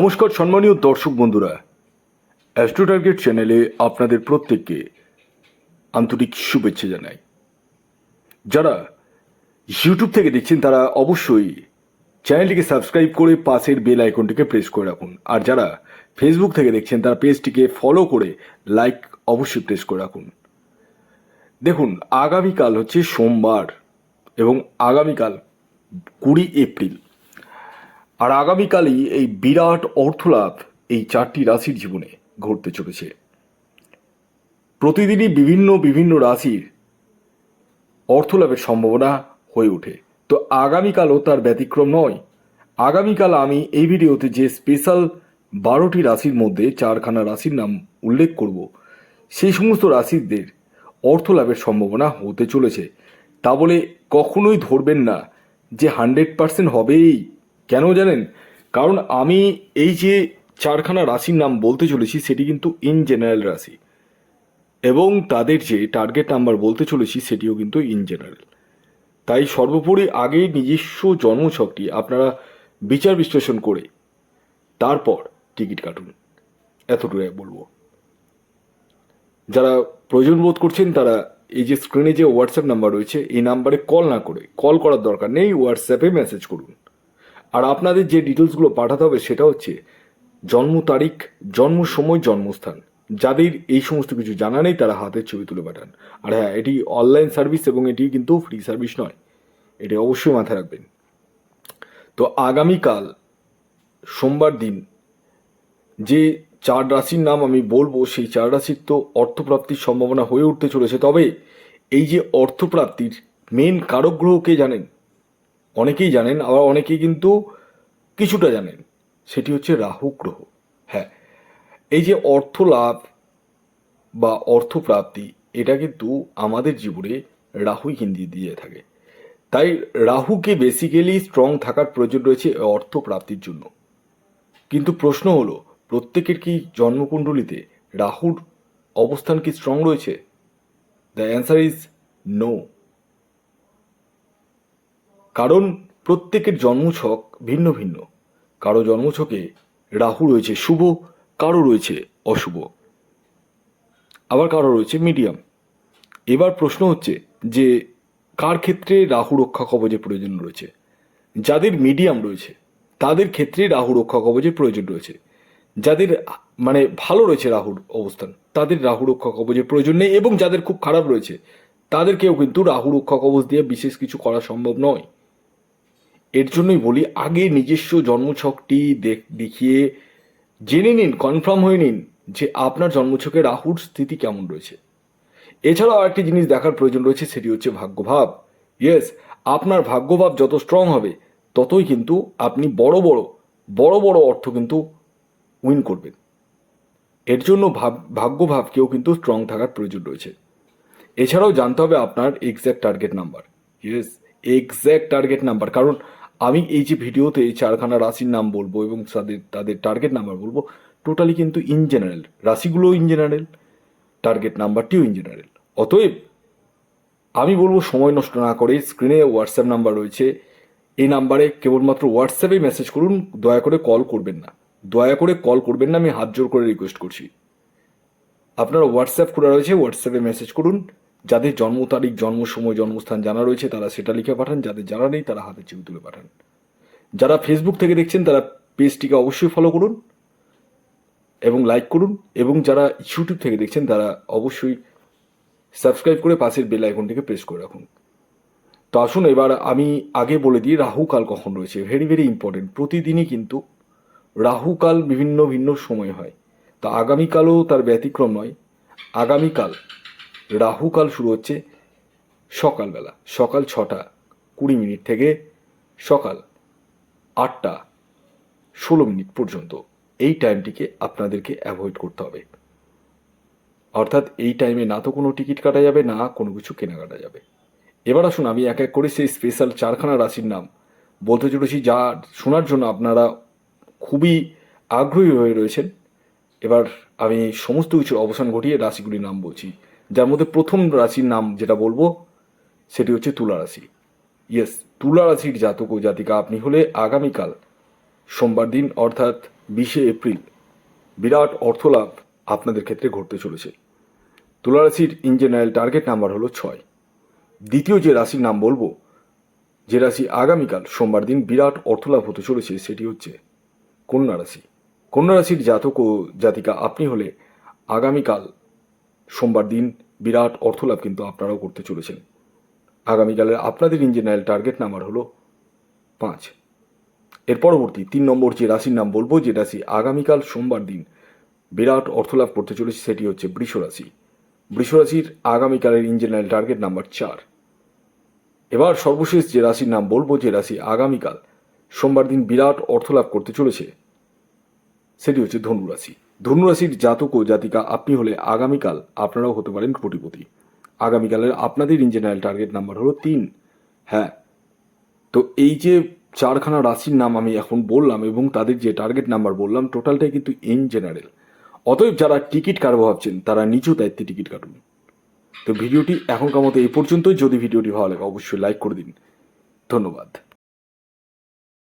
নমস্কার সম্মানীয় দর্শক বন্ধুরা, অ্যাস্ট্রো টার্গেট চ্যানেলে আপনাদের প্রত্যেককে আন্তরিক শুভেচ্ছা জানাই। যারা ইউটিউব থেকে দেখছেন তারা অবশ্যই চ্যানেলটিকে সাবস্ক্রাইব করে পাশের বেল আইকনটিকে প্রেস করে রাখুন, আর যারা ফেসবুক থেকে দেখছেন তারা পেজটিকে ফলো করে লাইক অবশ্যই প্রেস করে রাখুন। দেখুন, আগামীকাল হচ্ছে সোমবার এবং আগামীকাল 20 এপ্রিল, আর আগামীকালই এই বিরাট অর্থলাভ এই চারটি রাশির জীবনে ঘটতে চলেছে। প্রতিদিনই বিভিন্ন বিভিন্ন রাশির অর্থলাভের সম্ভাবনা হয়ে ওঠে, তো আগামীকালও তার ব্যতিক্রম নয়। আগামীকাল আমি এই ভিডিওতে যে স্পেশাল 12টি রাশির মধ্যে 4খানা রাশির নাম উল্লেখ করব, সেই সমস্ত রাশিদের অর্থলাভের সম্ভাবনা হতে চলেছে। তা বলে কখনোই ধরবেন না যে 100% হবেই। কেন জানেন? কারণ আমি এই যে 4খানা রাশির নাম বলতে চলেছি সেটি কিন্তু ইন জেনারেল রাশি, এবং তাদের যে টার্গেট নাম্বার বলতে চলেছি সেটিও কিন্তু ইন জেনারেল। তাই সর্বোপরি আগে নিজস্ব জন্মছকটি আপনারা বিচার বিশ্লেষণ করে তারপর টিকিট কাটুন, এতটুকু বলবো। যারা প্রয়োজন বোধ করছেন তারা এই যে স্ক্রিনে যে হোয়াটসঅ্যাপ নাম্বার রয়েছে এই নাম্বারে কল না করে, কল করার দরকার নেই, হোয়াটসঅ্যাপে মেসেজ করুন। আর আপনাদের যে ডিটেলসগুলো পাঠাতে হবে সেটা হচ্ছে জন্ম তারিখ, জন্ম সময়, জন্মস্থান। যাদের এই সমস্ত কিছু জানা নেই তারা হাতের ছবি তুলে পাঠান। আর হ্যাঁ, এটি অনলাইন সার্ভিস এবং এটি কিন্তু ফ্রি সার্ভিস নয়, এটি অবশ্যই মাথায় রাখবেন। তো আগামীকাল সোমবার দিন যে 4 রাশির নাম আমি বলবো সেই 4 রাশির তো অর্থপ্রাপ্তির সম্ভাবনা হয়ে উঠতে চলেছে। তবে এই যে অর্থপ্রাপ্তির মেন কারক গ্রহ কে জানেন? অনেকেই জানেন, আবার অনেকেই কিন্তু কিছুটা জানেন, সেটি হচ্ছে রাহু গ্রহ। হ্যাঁ, এই যে অর্থ লাভ বা অর্থপ্রাপ্তি, এটা কিন্তু আমাদের জীবনে রাহুই কিন্তু দিয়ে থাকে। তাই রাহুকে বেসিক্যালি স্ট্রং থাকার প্রয়োজন রয়েছে অর্থপ্রাপ্তির জন্য। কিন্তু প্রশ্ন হলো, প্রত্যেকের কি জন্মকুণ্ডলিতে রাহুর অবস্থান কি স্ট্রং রয়েছে? The answer is no. কারণ প্রত্যেকের জন্মছক ভিন্ন ভিন্ন। কারো জন্মছকে রাহু রয়েছে শুভ, কারো রয়েছে অশুভ, আবার কারো রয়েছে মিডিয়াম। এবার প্রশ্ন হচ্ছে যে কার ক্ষেত্রে রাহু রক্ষা কবচের প্রয়োজন রয়েছে? যাদের মিডিয়াম রয়েছে তাদের ক্ষেত্রে রাহু রক্ষা কবচের প্রয়োজন রয়েছে। যাদের মানে ভালো রয়েছে রাহুর অবস্থান তাদের রাহু রক্ষা কবচের প্রয়োজন নেই, এবং যাদের খুব খারাপ রয়েছে তাদেরকেও কিন্তু রাহু রক্ষা কবচ দিয়ে বিশেষ কিছু করা সম্ভব নয়। এর জন্যই বলি, আগে নিজস্ব জন্মছকটি দেখিয়ে জেনে নিন, কনফার্ম হয়ে নিন যে আপনার জন্মছকে রাহুর স্থিতি কেমন রয়েছে। এছাড়াও আরেকটি জিনিস দেখার প্রয়োজন রয়েছে, সেটি হচ্ছে ভাগ্যভাব। ইয়েস, আপনার ভাগ্যভাব যত স্ট্রং হবে ততই কিন্তু আপনি বড় বড় অর্থ কিন্তু উইন করবেন। এর জন্য ভাগ্যভাবকেও কিন্তু স্ট্রং থাকার প্রয়োজন রয়েছে। এছাড়াও জানতে হবে আপনার exact target number. Yes, exact target number. কারণ আমি এই যে ভিডিওতে 4খানা রাশির নাম বলবো এবং তাদের টার্গেট নাম্বার বলবো, টোটালি কিন্তু ইন জেনারেল, রাশিগুলোও ইন জেনারেল, টার্গেট নাম্বারটিও ইন জেনারেল। অতএব আমি বলবো সময় নষ্ট না করে স্ক্রিনে হোয়াটসঅ্যাপ নাম্বার রয়েছে, এই নাম্বারে কেবলমাত্র হোয়াটসঅ্যাপে মেসেজ করুন, দয়া করে কল করবেন না, দয়া করে কল করবেন না, আমি হাত জোর করে রিকোয়েস্ট করছি। আপনারা হোয়াটসঅ্যাপ খোলা রয়েছে, হোয়াটসঅ্যাপে মেসেজ করুন। যাদের জন্ম তারিখ, জন্ম সময়, জন্মস্থান জানা রয়েছে তারা সেটা লিখে পাঠান, যাদের জানা নেই তারা হাতের ছবি তুলে পাঠান। যারা ফেসবুক থেকে দেখছেন তারা পেজটিকে অবশ্যই ফলো করুন এবং লাইক করুন, এবং যারা ইউটিউব থেকে দেখছেন তারা অবশ্যই সাবস্ক্রাইব করে পাশের বেল আইকনটিকে প্রেস করে রাখুন। তো আসুন এবার আমি আগে বলে দিই রাহু কাল কখন রয়েছে। Very very important. প্রতিদিনই কিন্তু রাহু কাল বিভিন্ন ভিন্ন সময় হয়, তো আগামীকালও তার ব্যতিক্রম নয়। আগামীকাল রাহু কাল শুরু হচ্ছে সকালবেলা, সকাল 6:20 থেকে সকাল 8:16 পর্যন্ত। এই টাইমটিকে আপনাদেরকে অ্যাভয়েড করতে হবে। অর্থাৎ এই টাইমে না তো কোনো টিকিট কাটা যাবে, না কোনো কিছু কেনাকাটা যাবে। এবার আসুন আমি এক এক করে সেই স্পেশাল 4খানা রাশির নাম বলতে চলেছি, যা শোনার জন্য আপনারা খুবই আগ্রহী হয়ে রয়েছেন। এবার আমি সমস্ত কিছুর অবসান ঘটিয়ে রাশিগুলির নাম বলছি, যার মধ্যে প্রথম রাশির নাম যেটা বলবো সেটি হচ্ছে তুলা রাশি। ইয়েস, তুলা রাশির জাতক ও জাতিকা আপনি হলে আগামীকাল সোমবার দিন অর্থাৎ 20শে এপ্রিল বিরাট অর্থলাভ আপনাদের ক্ষেত্রে ঘটতে চলেছে। তুলা রাশির ইন জেনারেল টার্গেট নাম্বার হলো 6। দ্বিতীয় যে রাশির নাম বলবো, যে রাশি আগামীকাল সোমবার দিন বিরাট অর্থলাভ হতে চলেছে, সেটি হচ্ছে কন্যা রাশি। কন্যা রাশির জাতক ও জাতিকা আপনি হলে আগামীকাল সোমবার দিন বিরাট অর্থলাভ কিন্তু আপনারাও করতে চলেছেন। আগামীকালের আপনাদের ইন জেনারেল টার্গেট নাম্বার হলো 5। এর পরবর্তী 3 নম্বর যে রাশির নাম বলবো, যে রাশি আগামীকাল সোমবার দিন বিরাট অর্থলাভ করতে চলেছে, সেটি হচ্ছে বৃষ রাশি। বৃষ রাশির আগামীকালের ইন জেনারেল টার্গেট নাম্বার 4। এবার সর্বশেষ যে রাশির নাম বলবো, যে রাশি আগামীকাল সোমবার দিন বিরাট অর্থলাভ করতে চলেছে, সেটি হচ্ছে ধনু রাশি। ধনু রাশির জাতক ও জাতিকা আপনি হলে আগামীকাল আপনারাও হতে পারেন কোটিপতি। আগামীকালের আপনাদের ইন জেনারেল টার্গেট নাম্বার হলো 3। হ্যাঁ, তো এই যে 4খানা রাশির নাম আমি এখন বললাম এবং তাদের যে টার্গেট নাম্বার বললাম, টোটালটাই কিন্তু ইন জেনারেল। অতএব যারা টিকিট কাটবো ভাবছেন, তারা নিজ দায়িত্বে টিকিট কাটুন। তো ভিডিওটি এখনকার মতো এই পর্যন্তই। যদি ভিডিওটি ভালো লাগে অবশ্যই লাইক করে দিন। ধন্যবাদ।